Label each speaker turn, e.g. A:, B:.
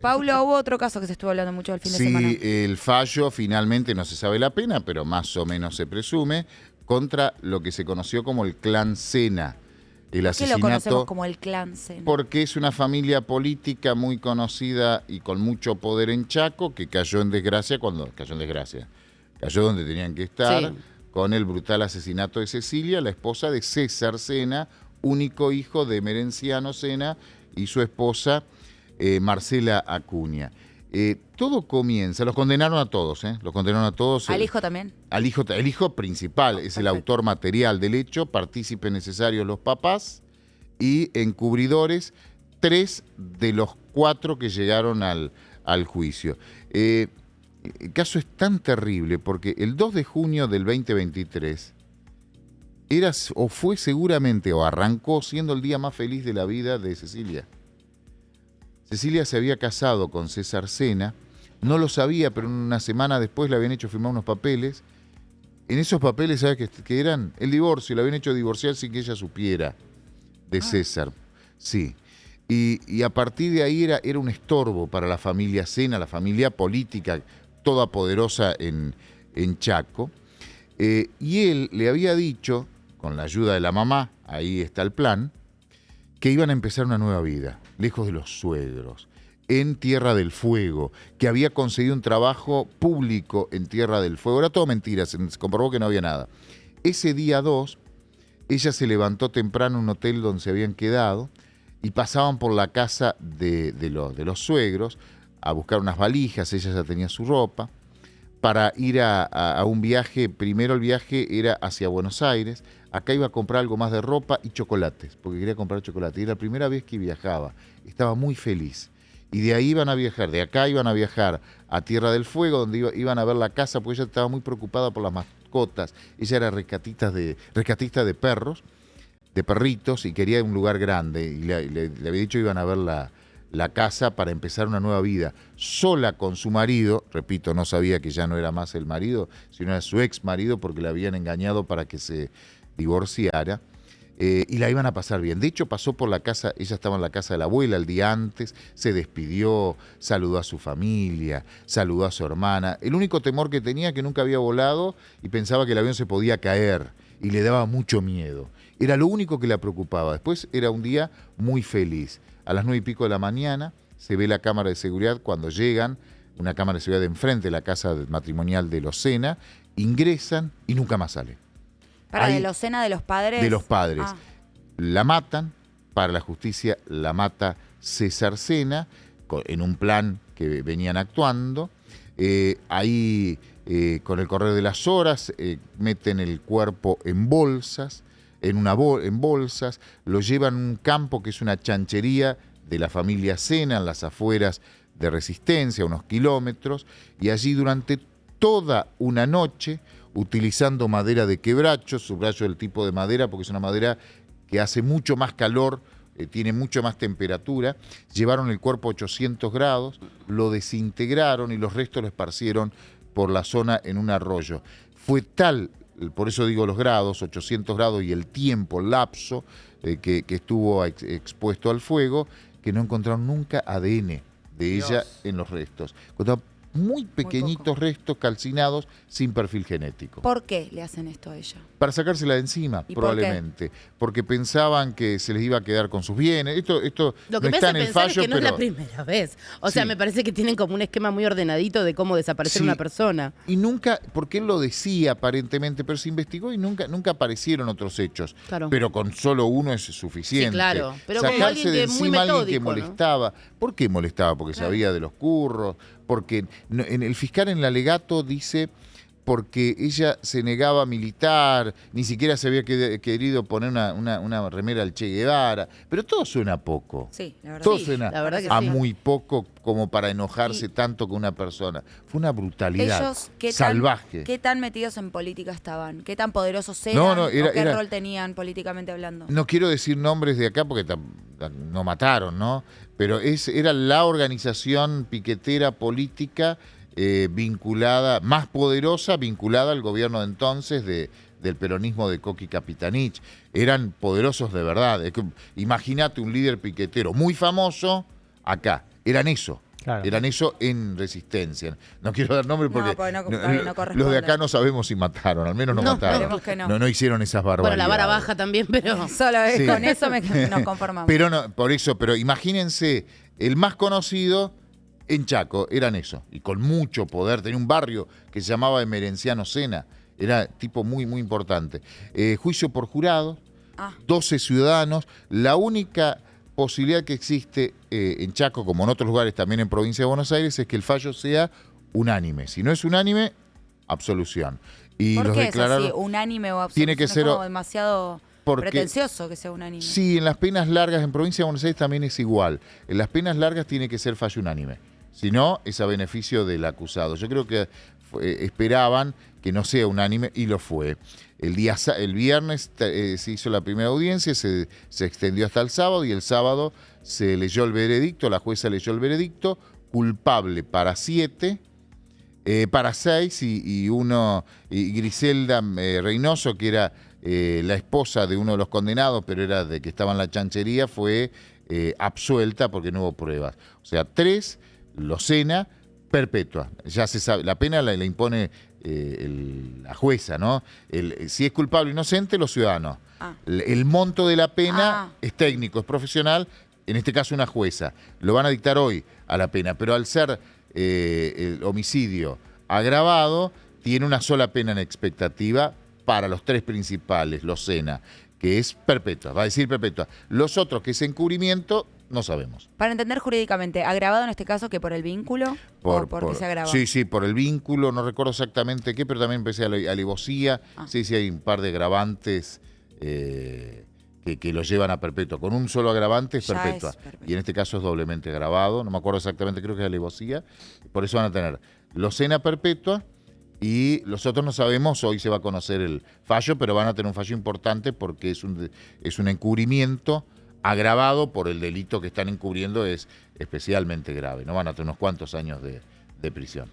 A: Paulo, hubo otro caso que se estuvo hablando mucho el fin de semana.
B: Sí, el fallo finalmente no se sabe la pena, pero más o menos se presume, contra lo que se conoció como el clan Sena. El
A: ¿Qué
B: asesinato,
A: lo conocemos como el clan Sena?
B: porque es una familia política muy conocida y con mucho poder en Chaco, que cayó en desgracia cayó donde tenían que estar,
C: Sí.
B: con el brutal asesinato de Cecilia, la esposa de César Sena, único hijo de Merenciano Sena y su esposa Marcela Acuña. Todo comienza, los condenaron a todos, los condenaron a todos.
A: ¿Al hijo también?
B: El hijo principal es el
A: Perfecto.
B: autor material del hecho, partícipe necesarios los papás y encubridores 3 de los 4 que llegaron al juicio. El caso es tan terrible porque el 2 de junio del 2023 era o fue seguramente o arrancó siendo el día más feliz de la vida de Cecilia. Cecilia se había casado con César Sena, no lo sabía, pero una semana después le habían hecho firmar unos papeles. En esos papeles, ¿sabes qué eran? El divorcio, le habían hecho divorciar sin que ella supiera de César. Sí. Y a partir de ahí era un estorbo para la familia Sena, la familia política toda poderosa en Chaco. Y él le había dicho, con la ayuda de la mamá, ahí está el plan, que iban a empezar una nueva vida, lejos de los suegros, en Tierra del Fuego, que había conseguido un trabajo público en Tierra del Fuego. Era todo mentira, se comprobó que no había nada. Ese día 2, ella se levantó temprano en un hotel donde se habían quedado y pasaban por la casa de los suegros a buscar unas valijas, ella ya tenía su ropa, para ir a un viaje. Primero el viaje era hacia Buenos Aires, acá iba a comprar algo más de ropa y chocolates, porque quería comprar chocolate. Y era la primera vez que viajaba, estaba muy feliz. Y de ahí iban a viajar, de acá iban a viajar a Tierra del Fuego, donde iban a ver la casa, porque ella estaba muy preocupada por las mascotas. Ella era rescatista de perros, de perritos, y quería un lugar grande. Y le había dicho que iban a ver la casa para empezar una nueva vida, sola con su marido. Repito, no sabía que ya no era más el marido, sino era su ex marido, porque la habían engañado para que se divorciara, y la iban a pasar bien. De hecho, pasó por la casa, ella estaba en la casa de la abuela el día antes, se despidió, saludó a su familia, saludó a su hermana. El único temor que tenía, que nunca había volado y pensaba que el avión se podía caer y le daba mucho miedo. Era lo único que la preocupaba. Después era un día muy feliz. A las 9:00 de la mañana se ve la cámara de seguridad cuando llegan, una cámara de seguridad de enfrente de la casa matrimonial de los Sena, ingresan y nunca más sale.
A: ¿De los Sena de los padres? De
B: los padres. La matan, para la justicia la mata César Sena, en un plan que venían actuando. Ahí, con el correr de las horas, meten el cuerpo en bolsas, en bolsas, lo llevan a un campo que es una chanchería de la familia Sena, en las afueras de Resistencia, unos kilómetros, y allí durante toda una noche, utilizando madera de quebracho, subrayo el tipo de madera porque es una madera que hace mucho más calor, tiene mucho más temperatura, llevaron el cuerpo a 800 grados, lo desintegraron y los restos lo esparcieron por la zona en un arroyo. Fue tal, por eso digo los grados, 800 grados y el tiempo, el lapso que estuvo expuesto al fuego, que no encontraron nunca ADN de ella en los restos. Encontraron muy pequeñitos restos calcinados sin perfil genético.
A: ¿Por qué le hacen esto a ella?
B: Para sacársela de encima, probablemente. Porque pensaban que se les iba a quedar con sus bienes. Esto
C: Lo que
B: no
C: me
B: está
C: hace
B: en el
C: pensar
B: fallo,
C: es que no
B: pero
C: es la primera vez. O sea, me parece que tienen como un esquema muy ordenadito de cómo desaparecer una persona.
B: Y nunca, porque él lo decía aparentemente, pero se investigó y nunca aparecieron otros hechos.
C: Claro.
B: Pero con solo uno es suficiente.
C: Sí, claro. Pero como
B: sacarse
C: alguien
B: de
C: que es muy
B: encima a alguien que
C: metódico, ¿no?
B: molestaba. ¿Por qué molestaba? Porque sabía de los curros, porque en el fiscal en el alegato dice porque ella se negaba a militar, ni siquiera se había querido poner una remera al Che Guevara, pero todo suena poco.
A: Sí, la verdad.
B: Todo
A: Sí,
B: suena
C: la verdad que
B: a
C: sí.
B: muy poco como para enojarse tanto con una persona. Fue una brutalidad
A: Ellos,
B: salvaje.
A: ¿qué tan metidos en política estaban? ¿Qué tan poderosos eran? ¿O qué rol tenían políticamente hablando?
B: No quiero decir nombres de acá porque no mataron, ¿no? Pero era la organización piquetera política vinculada, más poderosa, vinculada al gobierno de entonces del peronismo de Coqui Capitanich. Eran poderosos de verdad. Imagínate un líder piquetero muy famoso acá. Eran eso.
D: Claro.
B: Eran eso en Resistencia. No quiero dar nombre porque
A: no corresponde.
B: los de acá no sabemos si mataron, al menos no mataron.
A: Esperemos que no.
B: No hicieron esas barbaridades.
C: Bueno, la vara baja también, pero...
A: Solo
B: Sí.
A: con eso nos conformamos.
B: Pero no, por eso, pero imagínense, el más conocido en Chaco eran eso, y con mucho poder. Tenía un barrio que se llamaba Emerenciano Sena, era tipo muy, muy importante. Juicio por jurado, 12 ciudadanos. La única posibilidad que existe en Chaco, como en otros lugares también en provincia de Buenos Aires, es que el fallo sea unánime. Si no es unánime, absolución. Y
A: ¿Por
B: los
A: qué
B: declararon,
A: es así? ¿Unánime o absoluto?
B: tiene que ser
A: Es como demasiado pretencioso que sea unánime.
B: Sí, en las penas largas, en provincia de Buenos Aires también es igual. En las penas largas tiene que ser fallo unánime. Si no, es a beneficio del acusado. Yo creo que esperaban que no sea unánime y lo fue. El viernes se hizo la primera audiencia, se extendió hasta el sábado y el sábado se leyó el veredicto, la jueza leyó el veredicto, culpable para 7, para 6 y Griselda Reynoso, que era la esposa de uno de los condenados, pero era de que estaba en la chanchería, fue absuelta porque no hubo pruebas. O sea, 3, Locena, perpetua. Ya se sabe, la pena la impone la jueza, ¿no? Si es culpable o inocente, los ciudadanos. El monto de la pena es técnico, es profesional, en este caso una jueza. Lo van a dictar hoy a la pena, pero al ser el homicidio agravado, tiene una sola pena en expectativa para los 3 principales, Locena, que es perpetua, va a decir perpetua. Los otros, que es encubrimiento, no sabemos.
A: Para entender jurídicamente, ¿agravado en este caso que por el vínculo o porque se agrava?
B: Sí, por el vínculo, no recuerdo exactamente qué, pero también empecé a alevosía. Sí, hay un par de agravantes que lo llevan a perpetua. Con un solo agravante es perpetua. Y en este caso es doblemente agravado, no me acuerdo exactamente, creo que es alevosía. Por eso van a tener Locena perpetua y los otros no sabemos, hoy se va a conocer el fallo, pero van a tener un fallo importante porque es un encubrimiento agravado por el delito que están encubriendo, es especialmente grave, ¿no? Van a tener unos cuantos años de prisión.